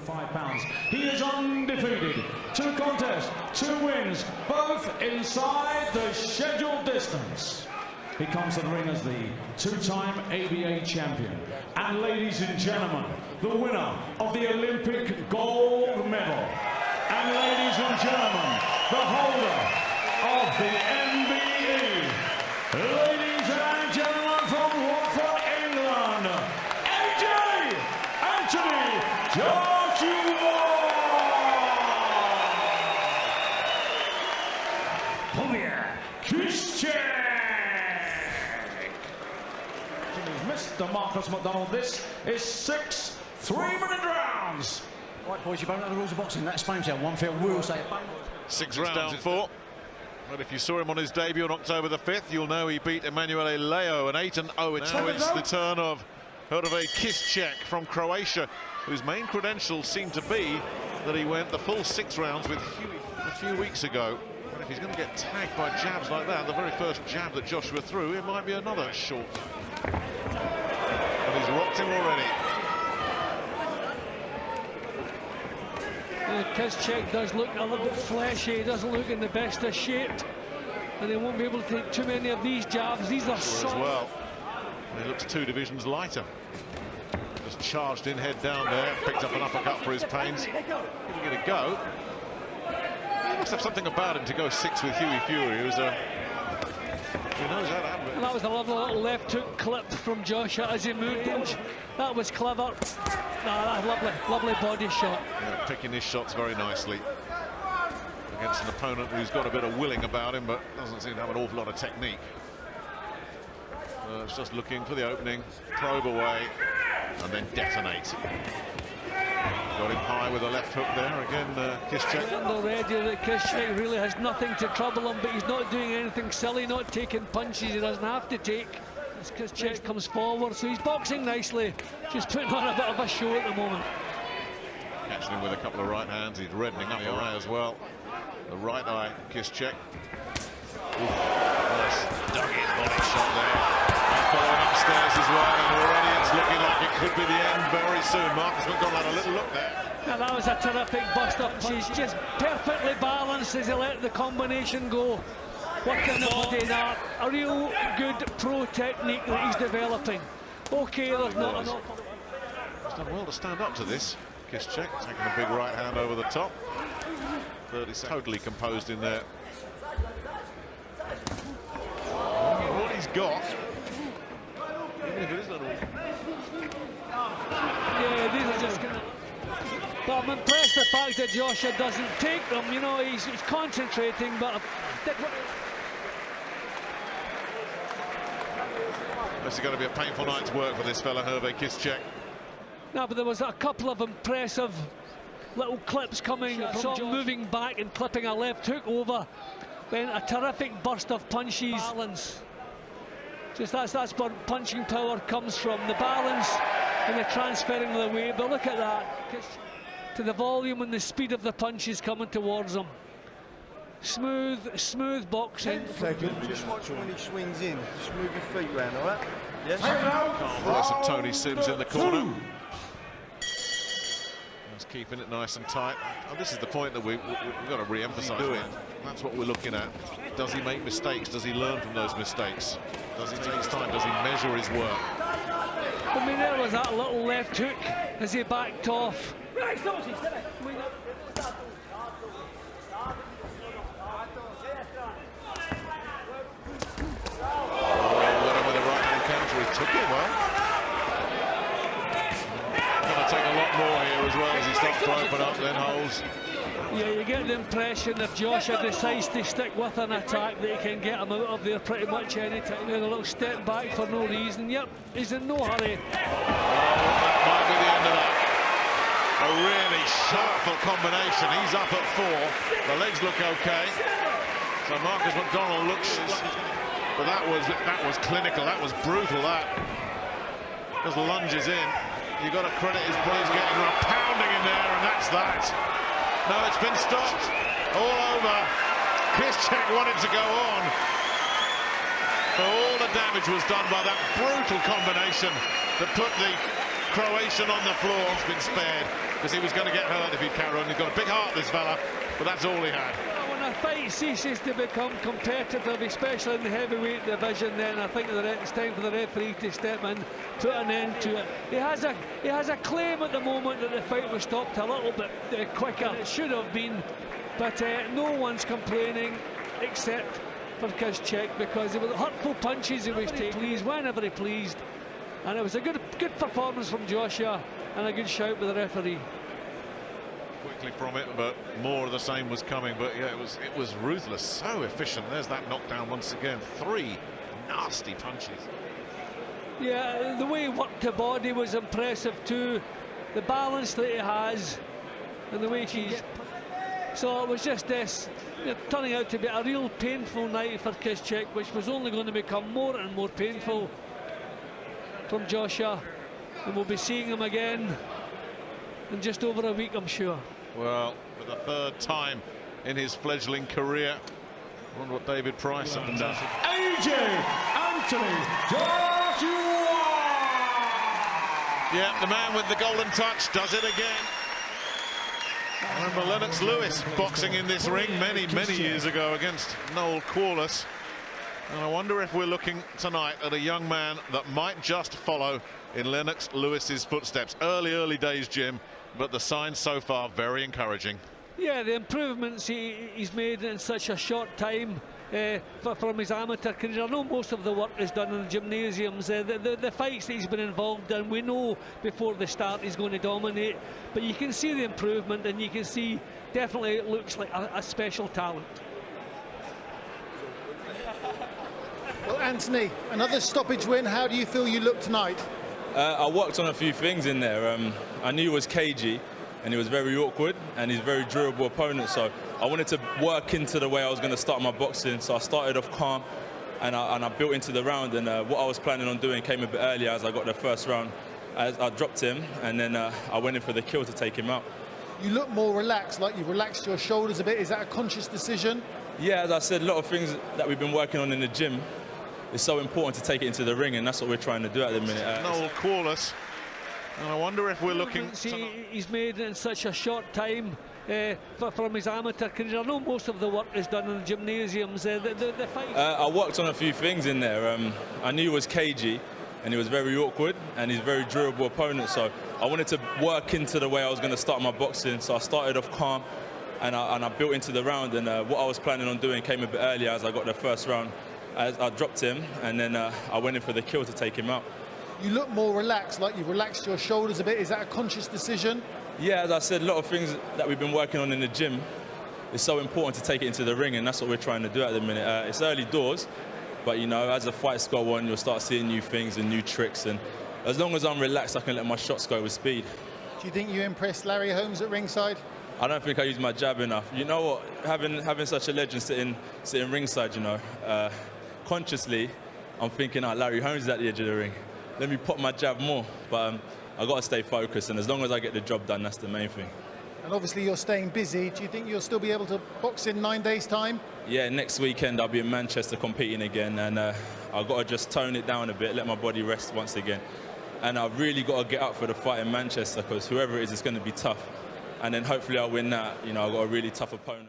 5 pounds. He is undefeated. 2 contests, 2 wins, both inside the scheduled distance. He comes to the ring as the 2-time ABA champion. And ladies and gentlemen, the winner of the Olympic gold medal. And ladies and gentlemen, the holder of the MBE. Ladies and gentlemen from Watford, England, AJ Anthony Joshua! Hrvoje Kisicek! Mr. Marcus McDonald, this is 6 3-minute rounds. Right, boys, you both know the rules of boxing. That's Spaintown. One field will say 6 rounds down 4. But if you saw him on his debut on October the 5th, you'll know he beat Emanuele Leo, an 8-0. Now it's the turn of Hrvoje Kisicek from Croatia, whose main credentials seem to be that he went the full 6 rounds with Huey a few weeks ago. And if he's going to get tagged by jabs like that, the very first jab that Joshua threw, it might be another short. And he's rocked him already. Kisicek does look a little bit fleshy, he doesn't look in the best of shape, and he won't be able to take too many of these jabs. These are as well. And he looks 2 divisions lighter. Just charged in, head down there, picked up an uppercut for his pains. Didn't get a go. He must have something about him to go 6 with Huey Fury, who's a... Who knows how to have it. And that was a lovely little left hook clipped from Joshua as he moved in. That was clever. Lovely body shot. Yeah, picking his shots very nicely against an opponent who's got a bit of willing about him, but doesn't seem to have an awful lot of technique. It's just looking for the opening, probe away, and then detonate. Got him high with a left hook there again. Kisicek. Already that Kisicek really has nothing to trouble him, but he's not doing anything silly, not taking punches he doesn't have to take. As Kisicek comes forward, so he's boxing nicely, just putting on a bit of a show at the moment. Catching him with a couple of right hands, he's reddening up the eye as well. The right eye, Kisicek. Nice dug-in body shot there. And following upstairs as well, and already it's looking like it could be the end very soon. Marcus McDonald had a little look there. Now that was a terrific bust-up. He's just perfectly balanced as he let the combination go. Working the body now, a real good pro technique that he's developing. Okay, there's not an awful... He's done well to stand up to this. Kisicek taking a big right hand over the top. 30 totally composed in there. What he's got, even if it is little. Yeah, these are just gonna... But I'm impressed the fact that Joshua doesn't take them. You know, he's concentrating, but... This is going to be a painful night's work for this fella, Hrvoje Kisicek. No, but there was a couple of impressive little clips coming from moving back and clipping a left hook over. Then a terrific burst of punches. Balance. Just that's where punching power comes from. The balance and the transferring of the weight. But look at that. To the volume and the speed of the punches coming towards him. Smooth boxing. 10 seconds. Just watch when he swings in. Just move your feet round, all right? Yes. Calm voice of Tony Sims in the corner. Just keeping it nice and tight. And this is the point that we've got to re-emphasise. That's what we're looking at. Does he make mistakes? Does he learn from those mistakes? Does he take his time? Does he measure his work? I mean, there was that little left hook as he backed off. Took it well. Going to take a lot more here as well as he starts to open up then holes. Yeah, you get the impression if Joshua decides to stick with an attack that he can get him out of there pretty much any time. A little step back for no reason. Yep, he's in no hurry. Oh, that might be the end of that. A really sharpful combination. He's up at 4. The legs look okay. So Marcus McDonald looks... But that was clinical, that was brutal, that. Just lunges in. You've got to credit his brains getting a pounding in there, and that's that. No, it's been stopped. All over. Kisicek wanted to go on. But all the damage was done by that brutal combination that put the Croatian on the floor. It's been spared. because he was going to get hurt if he'd carry on. He's got a big heart, this fella, but that's all he had. When a fight ceases to become competitive, especially in the heavyweight division, then I think it's time for the referee to step in, put an end to it. He has a claim at the moment that the fight was stopped a little bit quicker. It should have been, but no one's complaining except for Kisicek, because it was hurtful punches he was taking. Pleased whenever he pleased, and it was a good performance from Joshua and a good shout by the referee. Quickly from it, but more of the same was coming. But yeah, it was ruthless, so efficient. There's that knockdown once again. 3 nasty punches. Yeah, the way he worked the body was impressive too. The balance that he has, and the way he's. So it was just this, turning out to be a real painful night for Kisicek, which was only going to become more and more painful from Joshua, and we'll be seeing him again in just over a week, I'm sure. Well, for the 3rd time in his fledgling career. I wonder what David Price does. AJ Anthony Joshua! Yeah, the man with the golden touch does it again. I remember Lennox Lewis boxing in this ring many years ago against Noel Corliss. And I wonder if we're looking tonight at a young man that might just follow in Lennox Lewis's footsteps. Early days, Jim, but the signs so far very encouraging. Yeah, the improvements he's made in such a short time from his amateur career. I know most of the work is done in the gymnasiums. The fights that he's been involved in, we know before the start he's going to dominate, but you can see the improvement, and you can see definitely it looks like a special talent. Well, Anthony, another stoppage win. How do you feel you look tonight? I worked on a few things in there. I knew he was cagey, and he was very awkward, and he's a very durable opponent, so I wanted to work into the way I was going to start my boxing. So I started off calm, and I built into the round, and what I was planning on doing came a bit earlier as I got the first round. I dropped him, and then I went in for the kill to take him out. You look more relaxed, like you've relaxed your shoulders a bit. Is that a conscious decision? Yeah, as I said, a lot of things that we've been working on in the gym, it's so important to take it into the ring, and that's what we're trying to do at the minute. Noel Corliss, and I wonder if we're looking. He's made in such a short time from his amateur career. I know most of the work is done in the gymnasiums. The fight. I worked on a few things in there. I knew he was cagey, and he was very awkward, and he's a very durable opponent. So I wanted to work into the way I was going to start my boxing. So I started off calm, and I built into the round. And what I was planning on doing came a bit earlier as I got the first round. I dropped him, and then I went in for the kill to take him out. You look more relaxed, like you've relaxed your shoulders a bit. Is that a conscious decision? Yeah, as I said, a lot of things that we've been working on in the gym, it's so important to take it into the ring, and that's what we're trying to do at the minute. It's early doors, but you know, as the fights go on, you'll start seeing new things and new tricks, and as long as I'm relaxed, I can let my shots go with speed. Do you think you impressed Larry Holmes at ringside? I don't think I used my jab enough. You know what, having such a legend sitting ringside, you know, consciously, I'm thinking, Larry Holmes is at the edge of the ring. Let me pop my jab more, but I got to stay focused, and as long as I get the job done, that's the main thing. And obviously you're staying busy. Do you think you'll still be able to box in 9 days' time? Yeah, next weekend I'll be in Manchester competing again, and I've got to just tone it down a bit, let my body rest once again. And I've really got to get up for the fight in Manchester, because whoever it is, it's going to be tough. And then hopefully I'll win that. You know, I've got a really tough opponent.